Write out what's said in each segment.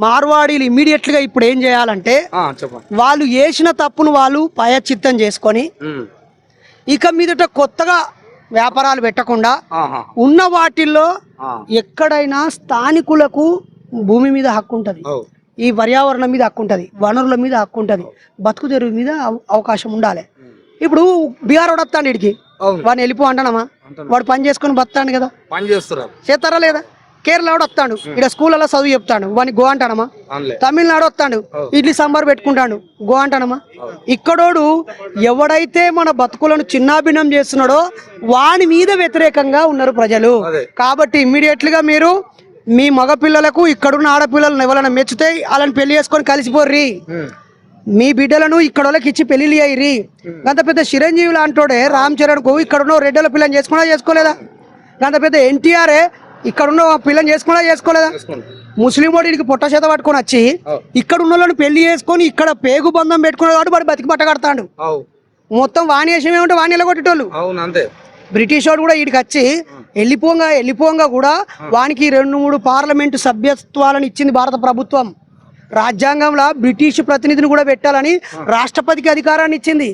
మార్వాడీలు immediate గా ఇప్పుడు ఏం చేయాలంటే వాళ్ళు చేసిన తప్పును వాళ్ళు పయచిత్తం చేసుకొని ఇక మీదట కొత్తగా వ్యాపారాలు పెట్టకుండా ఉన్న వాటిల్లో ఎక్కడైనా స్థానికులకు భూమి మీద హక్కు ఉంటది, ఈ పర్యావరణం మీద హక్కు ఉంటది, వనరుల మీద హక్కు ఉంటది, బతుకు తెరువు మీద అవకాశం ఉండాలి. ఇప్పుడు బీఆర్ వాడు వస్తాడు ఇడికి, వాడిని వెళ్ళిపో అంటానమ్మా, వాడు పని చేసుకుని బతాడు కదా, పని చేస్తారా లేదా? కేరళ వాడు వస్తాడు, ఇక్కడ స్కూళ్ళలో చదువు చెప్తాడు, వాడిని గో అంటానమ్మా. తమిళనాడు వస్తాడు, ఇడ్లీ సాంబార్ పెట్టుకుంటాడు, గో అంటానమ్మా. ఇక్కడోడు ఎవడైతే మన బతుకులను చిన్నాభిన్నం చేస్తున్నాడో వాని మీద వ్యతిరేకంగా ఉన్నారు ప్రజలు. కాబట్టి ఇమ్మీడియట్లీగా మీరు మీ మగ పిల్లలకు ఇక్కడున్న ఆడపిల్లలను ఎవరైనా మెచ్చితే వాళ్ళని పెళ్లి చేసుకొని కలిసిపోర్రి, మీ బిడ్డలను ఇక్కడ వాళ్ళకి ఇచ్చి పెళ్లి అయ్యి. గంత పెద్ద చిరంజీవి లాంటోడే రామ్ చరణ్ కు ఇక్కడున్న రెడ్డిల పిల్లని చేసుకోలేదా? గంత పెద్ద ఎన్టీఆర్ఏ ఇక్కడున్న పిల్లని చేసుకోలేదా? ముస్లిం వాడికి పొట్ట చేత పట్టుకొని వచ్చి ఇక్కడ ఉన్న వాళ్ళని పెళ్లి చేసుకొని ఇక్కడ పేగు బంధం పెట్టుకున్నాడు కాబట్టి వాడు బతికి పట్ట కడతాడు. మొత్తం వాణి వేషం ఏమంటే వాణి ఎలగొట్టేటోళ్ళు. బ్రిటిష్ వాడు కూడా వీడికి వచ్చి వెళ్ళిపోంగా కూడా వానికి 2-3 పార్లమెంటు సభ్యత్వాలను ఇచ్చింది భారత ప్రభుత్వం. రాజ్యాంగంలో బ్రిటిష్ ప్రతినిధిని కూడా పెట్టాలని రాష్ట్రపతికి అధికారాన్ని ఇచ్చింది.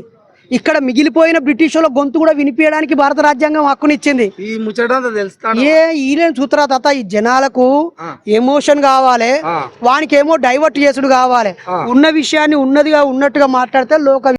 ఇక్కడ మిగిలిపోయిన బ్రిటిష్ వాళ్ళ గొంతు కూడా వినిపించడానికి భారత రాజ్యాంగం హక్కునిచ్చింది. ఈయన చూతరా తాత, ఈ జనాలకు ఎమోషన్ కావాలి, వానికి ఏమో డైవర్ట్ చేసుడు కావాలి. ఉన్న విషయాన్ని ఉన్నదిగా ఉన్నట్టుగా మాట్లాడితే లోక